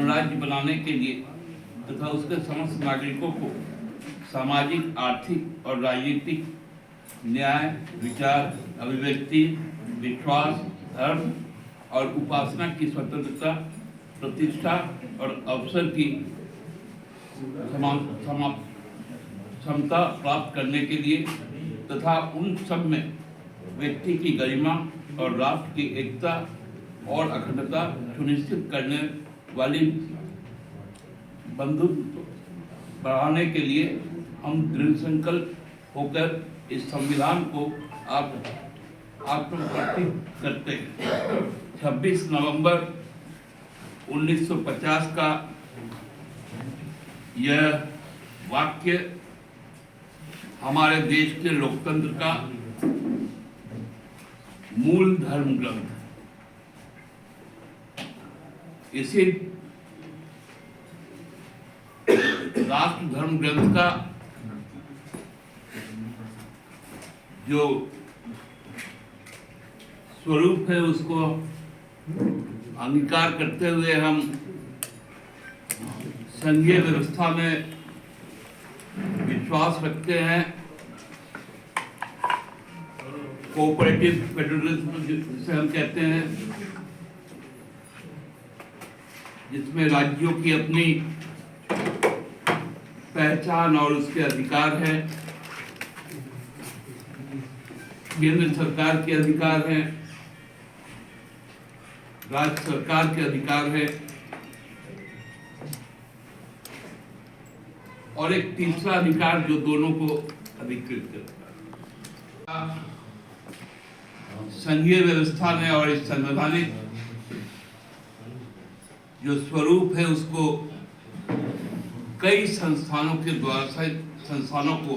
गणराज्य बनाने के लिए तथा उसके समस्त नागरिकों को सामाजिक, आर्थिक और राजनीतिक न्याय, विचार, अभिव्यक्ति, विश्वास, धर्म और उपासना की स्वतंत्रता, प्रतिष्ठा और अवसर की क्षमता प्राप्त करने के लिए तथा उन सब में व्यक्ति की गरिमा और राष्ट्र की एकता और अखंडता सुनिश्चित करने वाली बंधुत्व बढ़ाने के लिए हम दृढ़ संकल्प होकर इस संविधान को आत्मप्रतिष्ठित करते हैं। 26 नवंबर 1950 का यह वाक्य हमारे देश के लोकतंत्र का मूल धर्म ग्रंथ है। इसी राष्ट्र धर्म ग्रंथ का जो स्वरूप है उसको अंगीकार करते हुए हम संघीय व्यवस्था में विश्वास रखते हैं। कोऑपरेटिव फेडरलिज्म जिसे हम कहते हैं, जिसमें राज्यों की अपनी पहचान और उसके अधिकार है, केंद्र सरकार के अधिकार है, राज्य सरकार के अधिकार है और एक तीसरा अधिकार जो दोनों को अधिकृत करता है। संघीय व्यवस्था में और इस संवैधानिक जो स्वरूप है उसको कई संस्थानों के द्वारा संस्थानों को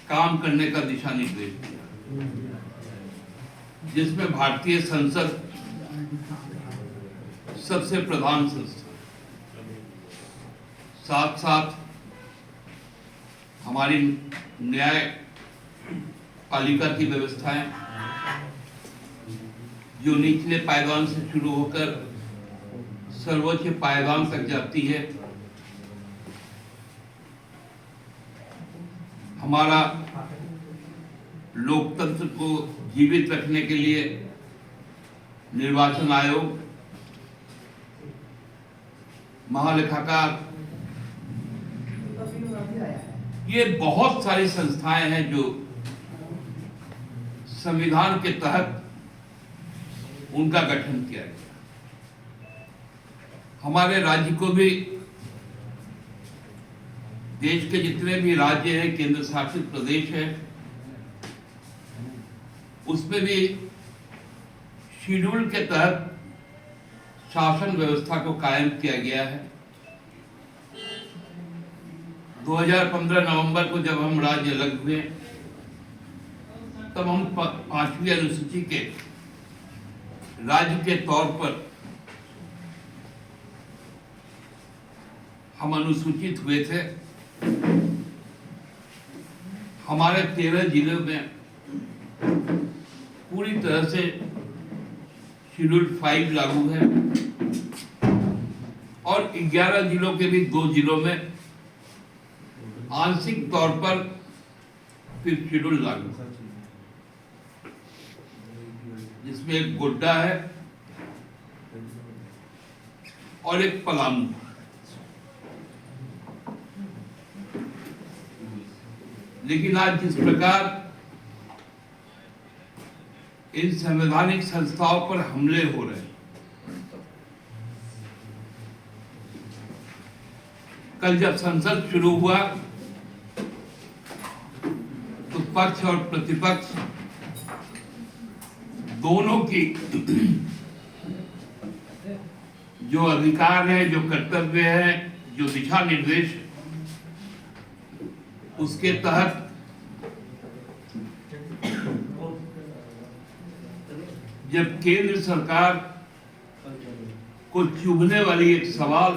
काम करने का दिशा निर्देश दिया, जिसमें भारतीय संसद सबसे प्रधान संस्था, साथ साथ हमारी न्याय पालिका की व्यवस्थाएं जो निचले पायदान से शुरू होकर सर्वोच्च पायदान तक जाती है। हमारा लोकतंत्र को जीवित रखने के लिए निर्वाचन आयोग, महालेखाकार, ये बहुत सारी संस्थाएं हैं जो संविधान के तहत उनका गठन किया गया। हमारे राज्य को भी, देश के जितने भी राज्य हैं, केंद्र शासित प्रदेश है, उसमें भी शेड्यूल के तहत शासन व्यवस्था को कायम किया गया है। 2015 नवंबर को जब हम राज्य अलग हुए तब हम 5वीं अनुसूची के राज्य के तौर पर हम अनुसूचित हुए थे। हमारे 13 जिलों में पूरी तरह से शेड्यूल 5 लागू है और 11 जिलों के भी 2 जिलों में आंशिक तौर पर फिर शेड्यूल लागू है, जिसमें एक गोड्डा है और एक पलामू। लेकिन आज जिस प्रकार इन संवैधानिक संस्थाओं पर हमले हो रहे हैं, कल जब संसद शुरू हुआ तो पक्ष और प्रतिपक्ष दोनों की जो अधिकार है, जो कर्तव्य है, जो दिशा निर्देश, उसके तहत जब केंद्र सरकार को चुभने वाली एक सवाल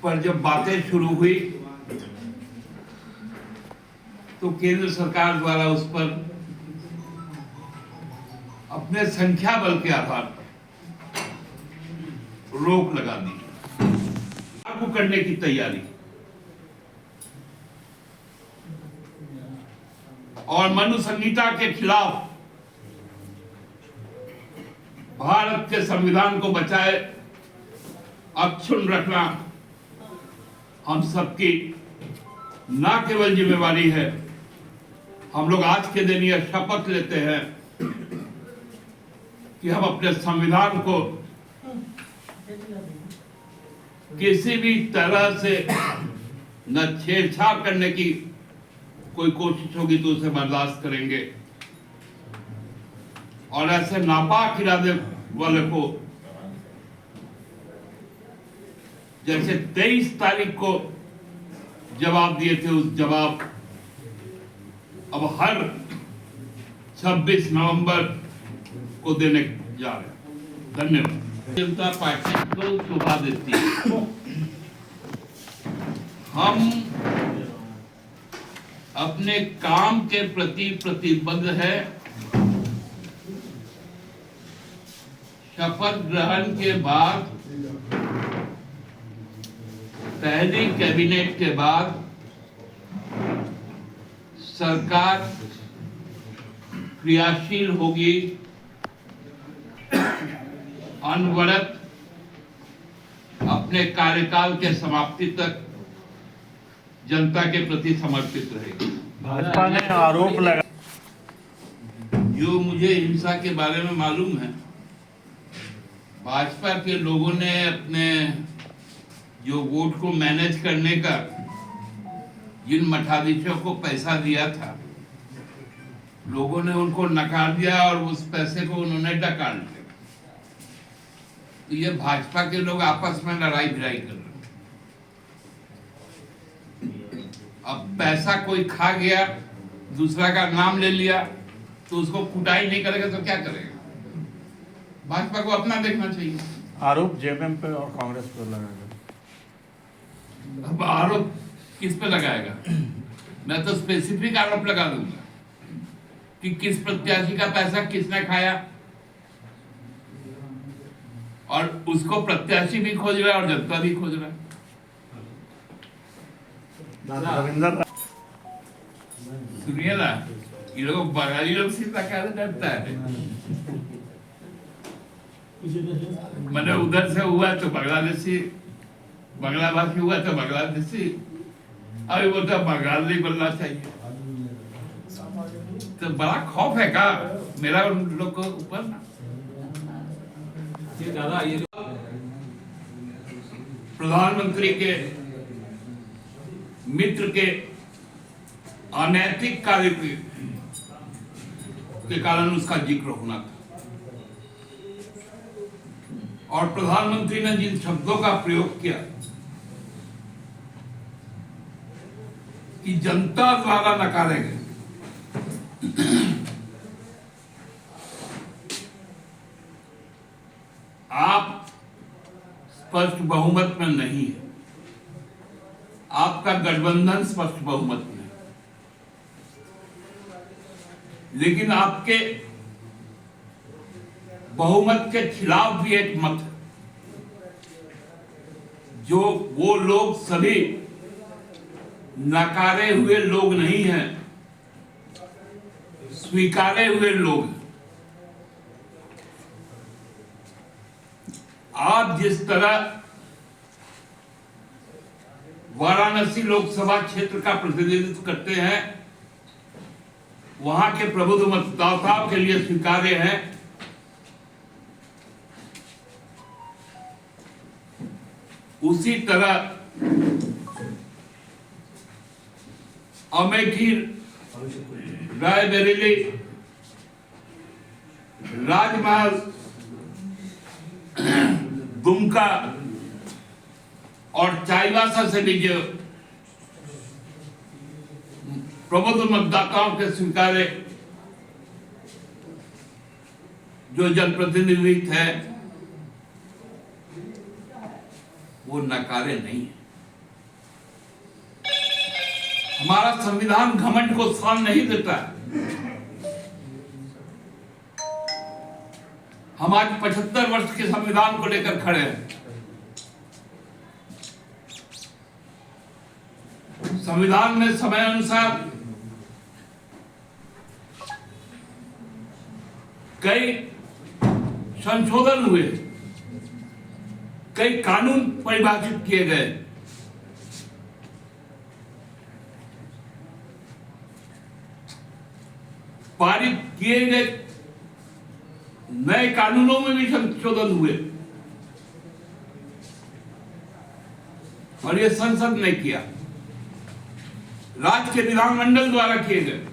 पर जब बातें शुरू हुई तो केंद्र सरकार द्वारा उस पर अपने संख्या बल के आधार पर रोक लगा दी, लागू करने की तैयारी और मनु संहिता के खिलाफ भारत के संविधान को बचाए अक्षुण्ण रखना हम सबकी न केवल जिम्मेवारी है, हम लोग आज के दिन यह शपथ लेते हैं कि हम अपने संविधान को किसी भी तरह से न छेड़छाड़ करने की कोई कोशिश होगी तो उसे बर्दाश्त करेंगे और ऐसे नापाक इरादे वाले को जैसे 23 तारीख को जवाब दिए थे उस जवाब अब हर 26 नवंबर को देने जा रहे हैं। धन्यवाद। जनता पार्टी को शोभा देती है। हम अपने काम के प्रति प्रतिबद्ध है। शपथ ग्रहण के बाद पहली कैबिनेट के बाद सरकार क्रियाशील होगी, अनवरत अपने कार्यकाल के समाप्ति तक जनता के प्रति समर्पित रहेगी। भाजपा ने आरोप लगा, जो मुझे हिंसा के बारे में मालूम है, भाजपा के लोगों ने अपने जो वोट को मैनेज करने का जिन मठाधीशों को पैसा दिया था, लोगों ने उनको नकार दिया और उस पैसे को उन्होंने डकाल लिया। तो ये भाजपा के लोग आपस में लड़ाई भिड़ाई कर रहे हैं। अब पैसा कोई खा गया, दूसरा का नाम ले लिया, तो उसको कुटाई नहीं करेगा तो क्या करेगा? भाजपा को अपना देखना चाहिए। आरोप जेएमएम पे और कांग्रेस पर लगाया। अब आरोप किस पे लगाएगा? मैं तो स्पेसिफिक आरोप लगा दूंगा कि किस प्रत्याशी का पैसा किसने खाया, और उसको प्रत्याशी भी खोज रहा है और जनता भी खोज रहा है। रविंदर सुनिए ना, ये लोग बंगाली लोग सीधा क्या डरता है। मैंने उधर से हुआ तो बांग्लादेशी, बांग्ला भाषी हुआ तो बांग्लादेशी, अभी बोलता बंगाली बोलना चाहिए। तो बड़ा खौफ है का मेरा उन लोग को ऊपर ना। प्रधानमंत्री के मित्र के अनैतिक कार्य के कारण उसका जिक्र होना था, और प्रधानमंत्री ने जिन शब्दों का प्रयोग किया कि जनता द्वारा नकारे गए, आप स्पष्ट बहुमत में नहीं है, आपका गठबंधन स्पष्ट बहुमत में है, लेकिन आपके बहुमत के खिलाफ भी एक मत है, जो वो लोग सभी नकारे हुए लोग नहीं हैं, स्वीकारे हुए लोग हैं। आप जिस तरह वाराणसी लोकसभा क्षेत्र का प्रतिनिधित्व करते हैं, वहां के प्रबुद्ध मतदाताओं के लिए स्वीकार्य है, उसी तरह अमेठी, रायबरेली, राजमहल, दुमका और चाईबासा से भी जो प्रबुद्ध मतदाताओं के स्वीकारे जो जनप्रतिनिधि है, वो नकारे नहीं है। हमारा संविधान घमंड को स्थान नहीं देता है। हम आज 75 वर्ष के संविधान को लेकर खड़े हैं। संविधान में समय अनुसार कई संशोधन हुए, कई कानून परिभाषित किए गए। पारित किए गए नए कानूनों में भी संशोधन हुए और ये संसद ने किया, राज्य के विधानमंडल द्वारा किए गए।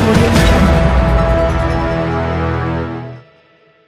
Audio